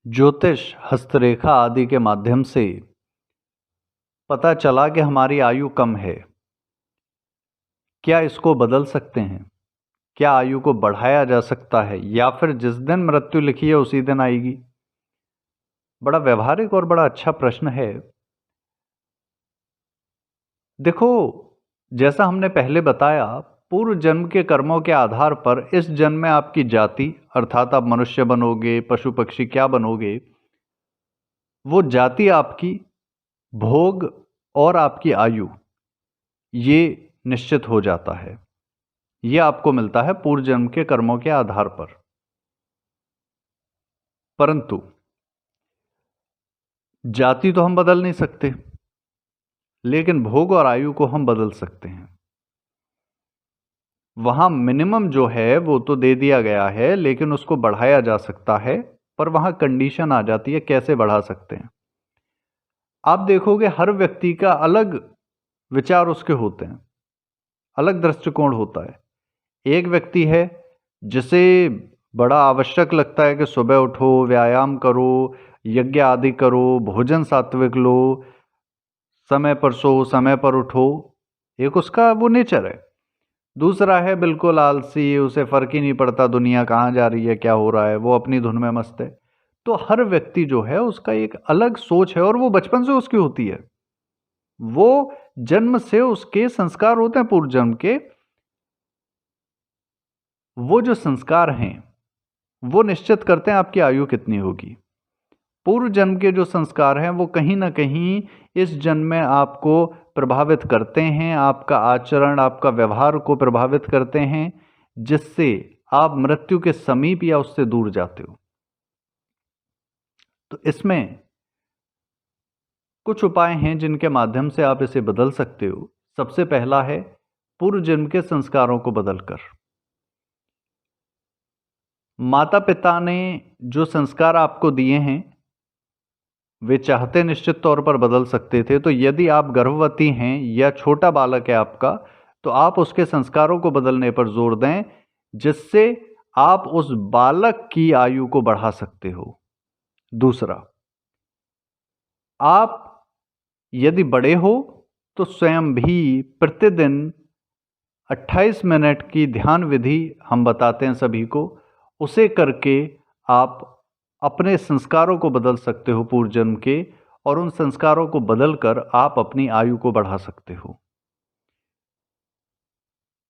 ज्योतिष, हस्तरेखा आदि के माध्यम से पता चला कि हमारी आयु कम है। क्या इसको बदल सकते हैं? क्या आयु को बढ़ाया जा सकता है या फिर जिस दिन मृत्यु लिखी है उसी दिन आएगी? बड़ा व्यवहारिक और बड़ा अच्छा प्रश्न है। देखो, जैसा हमने पहले बताया, पूर्व जन्म के कर्मों के आधार पर इस जन्म में आपकी जाति, अर्थात आप मनुष्य बनोगे, पशु पक्षी क्या बनोगे, वो जाति आपकी, भोग और आपकी आयु, ये निश्चित हो जाता है। ये आपको मिलता है पूर्व जन्म के कर्मों के आधार पर। परंतु जाति तो हम बदल नहीं सकते, लेकिन भोग और आयु को हम बदल सकते हैं। वहां मिनिमम जो है वो तो दे दिया गया है, लेकिन उसको बढ़ाया जा सकता है। पर वहां कंडीशन आ जाती है, कैसे बढ़ा सकते हैं। आप देखोगे हर व्यक्ति का अलग विचार उसके होते हैं, अलग दृष्टिकोण होता है। एक व्यक्ति है जिसे बड़ा आवश्यक लगता है कि सुबह उठो, व्यायाम करो, यज्ञ आदि करो, भोजन सात्विक लो, समय पर सो, समय पर उठो। एक उसका वो नेचर है। दूसरा है बिल्कुल आलसी, उसे फर्क ही नहीं पड़ता दुनिया कहाँ जा रही है, क्या हो रहा है, वो अपनी धुन में मस्त है। तो हर व्यक्ति जो है उसका एक अलग सोच है, और वो बचपन से उसकी होती है। वो जन्म से उसके संस्कार होते हैं पूर्व जन्म के। वो जो संस्कार हैं वो निश्चित करते हैं आपकी आयु कितनी होगी। पूर्व जन्म के जो संस्कार हैं वो कहीं ना कहीं इस जन्म में आपको प्रभावित करते हैं, आपका आचरण, आपका व्यवहार को प्रभावित करते हैं, जिससे आप मृत्यु के समीप या उससे दूर जाते हो। तो इसमें कुछ उपाय हैं जिनके माध्यम से आप इसे बदल सकते हो। सबसे पहला है पूर्व जन्म के संस्कारों को बदलकर। माता पिता ने जो संस्कार आपको दिए हैं वे चाहते निश्चित तौर पर बदल सकते थे। तो यदि आप गर्भवती हैं या छोटा बालक है आपका, तो आप उसके संस्कारों को बदलने पर जोर दें, जिससे आप उस बालक की आयु को बढ़ा सकते हो। दूसरा, आप यदि बड़े हो तो स्वयं भी प्रतिदिन 28 मिनट की ध्यान विधि हम बताते हैं सभी को, उसे करके आप अपने संस्कारों को बदल सकते हो पूर्व जन्म के, और उन संस्कारों को बदलकर आप अपनी आयु को बढ़ा सकते हो।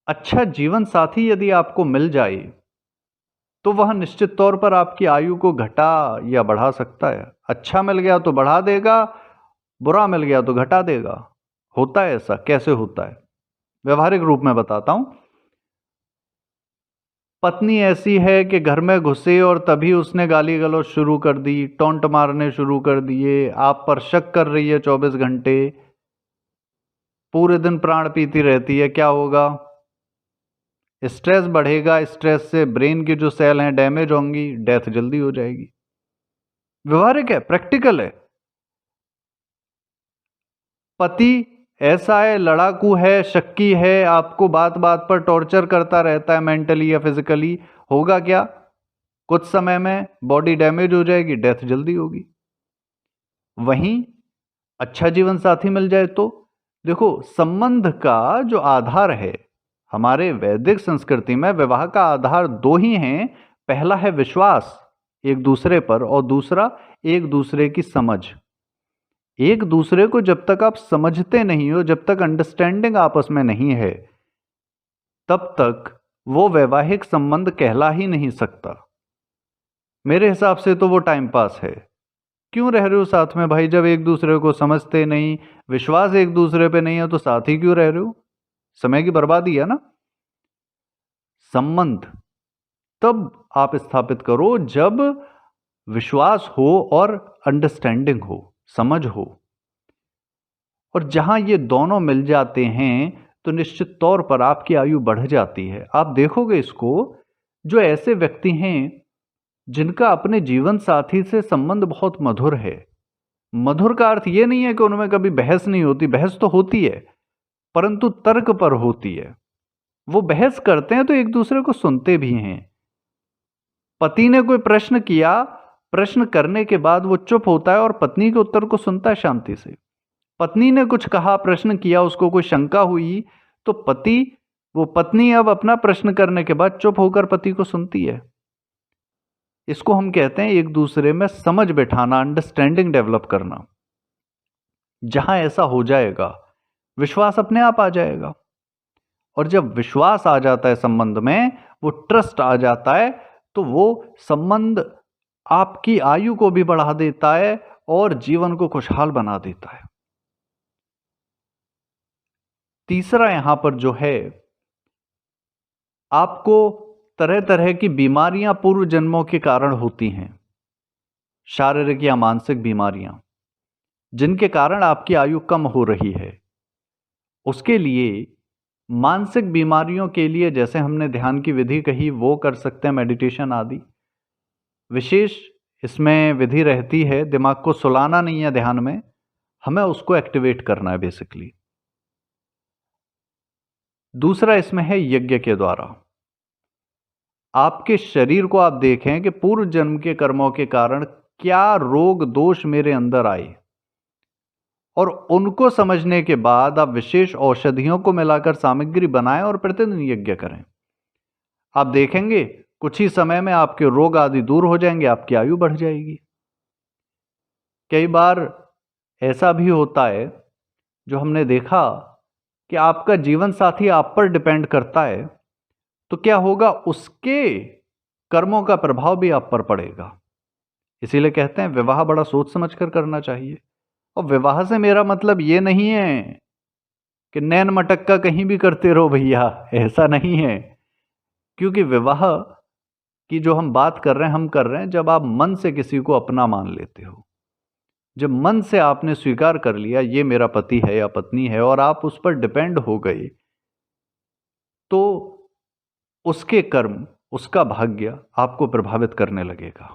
अच्छा जीवन साथी यदि आपको मिल जाए तो वह निश्चित तौर पर आपकी आयु को घटा या बढ़ा सकता है। अच्छा मिल गया तो बढ़ा देगा, बुरा मिल गया तो घटा देगा। होता है ऐसा? कैसे होता है? व्यवहारिक रूप में बताता हूं। पत्नी ऐसी है कि घर में घुसे और तभी उसने गाली गलौज शुरू कर दी, टोंट मारने शुरू कर दिए, आप पर शक कर रही है 24 घंटे, पूरे दिन प्राण पीती रहती है। क्या होगा? स्ट्रेस बढ़ेगा, स्ट्रेस से ब्रेन की जो सेल हैं डैमेज होंगी, डेथ जल्दी हो जाएगी। व्यवहारिक है, प्रैक्टिकल है। पति ऐसा है, लड़ाकू है, शक्की है, आपको बात बात पर टॉर्चर करता रहता है मेंटली या फिजिकली। होगा क्या? कुछ समय में बॉडी डैमेज हो जाएगी, डेथ जल्दी होगी। वहीं अच्छा जीवन साथी मिल जाए तो देखो, संबंध का जो आधार है, हमारे वैदिक संस्कृति में विवाह का आधार दो ही हैं। पहला है विश्वास एक दूसरे पर, और दूसरा एक दूसरे की समझ। एक दूसरे को जब तक आप समझते नहीं हो, जब तक अंडरस्टैंडिंग आपस में नहीं है, तब तक वो वैवाहिक संबंध कहला ही नहीं सकता। मेरे हिसाब से तो वो टाइम पास है। क्यों रह रहे हो साथ में भाई, जब एक दूसरे को समझते नहीं, विश्वास एक दूसरे पे नहीं है, तो साथ ही क्यों रह रहे हो? समय की बर्बादी है ना। संबंध तब आप स्थापित करो जब विश्वास हो और अंडरस्टैंडिंग हो, समझ हो। और जहां ये दोनों मिल जाते हैं तो निश्चित तौर पर आपकी आयु बढ़ जाती है। आप देखोगे इसको, जो ऐसे व्यक्ति हैं जिनका अपने जीवन साथी से संबंध बहुत मधुर है। मधुर का अर्थ ये नहीं है कि उनमें कभी बहस नहीं होती, बहस तो होती है, परंतु तर्क पर होती है। वो बहस करते हैं तो एक दूसरे को सुनते भी हैं। पति ने कोई प्रश्न किया, प्रश्न करने के बाद वो चुप होता है और पत्नी के उत्तर को सुनता है शांति से। पत्नी ने कुछ कहा, प्रश्न किया, उसको कोई शंका हुई, तो पत्नी अब अपना प्रश्न करने के बाद चुप होकर पति को सुनती है। इसको हम कहते हैं एक दूसरे में समझ बैठाना, अंडरस्टैंडिंग डेवलप करना। जहां ऐसा हो जाएगा, विश्वास अपने आप आ जाएगा, और जब विश्वास आ जाता है संबंध में, वो ट्रस्ट आ जाता है, तो वो संबंध आपकी आयु को भी बढ़ा देता है और जीवन को खुशहाल बना देता है। तीसरा यहां पर जो है, आपको तरह तरह की बीमारियां पूर्व जन्मों के कारण होती हैं, शारीरिक या मानसिक बीमारियां, जिनके कारण आपकी आयु कम हो रही है। उसके लिए मानसिक बीमारियों के लिए जैसे हमने ध्यान की विधि कही, वो कर सकते हैं, मेडिटेशन आदि। विशेष इसमें विधि रहती है, दिमाग को सुलाना नहीं है ध्यान में, हमें उसको एक्टिवेट करना है बेसिकली। दूसरा इसमें है यज्ञ के द्वारा। आपके शरीर को आप देखें कि पूर्व जन्म के कर्मों के कारण क्या रोग दोष मेरे अंदर आए, और उनको समझने के बाद आप विशेष औषधियों को मिलाकर सामग्री बनाएं और प्रतिदिन यज्ञ करें। आप देखेंगे कुछ ही समय में आपके रोग आदि दूर हो जाएंगे, आपकी आयु बढ़ जाएगी। कई बार ऐसा भी होता है, जो हमने देखा, कि आपका जीवन साथी आप पर डिपेंड करता है, तो क्या होगा, उसके कर्मों का प्रभाव भी आप पर पड़ेगा। इसीलिए कहते हैं विवाह बड़ा सोच समझकर करना चाहिए। और विवाह से मेरा मतलब ये नहीं है कि नैन मटक्का कहीं भी करते रहो भैया, ऐसा नहीं है। क्योंकि विवाह की जो हम बात कर रहे हैं, हम कर रहे हैं जब आप मन से किसी को अपना मान लेते हो, जब मन से आपने स्वीकार कर लिया ये मेरा पति है या पत्नी है, और आप उस पर डिपेंड हो गए, तो उसके कर्म, उसका भाग्य आपको प्रभावित करने लगेगा।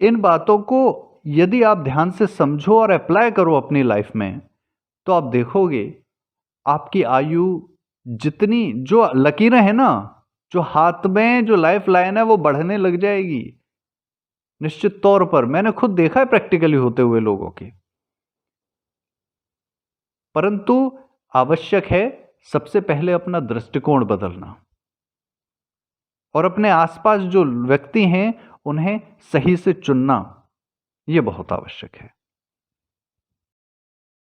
इन बातों को यदि आप ध्यान से समझो और अप्लाई करो अपनी लाइफ में, तो आप देखोगे आपकी आयु जितनी, जो लकीरें हैं ना, जो हाथ में जो लाइफ लाइन है, वो बढ़ने लग जाएगी निश्चित तौर पर। मैंने खुद देखा है प्रैक्टिकली होते हुए लोगों के। परंतु आवश्यक है सबसे पहले अपना दृष्टिकोण बदलना, और अपने आसपास जो व्यक्ति हैं उन्हें सही से चुनना, यह बहुत आवश्यक है।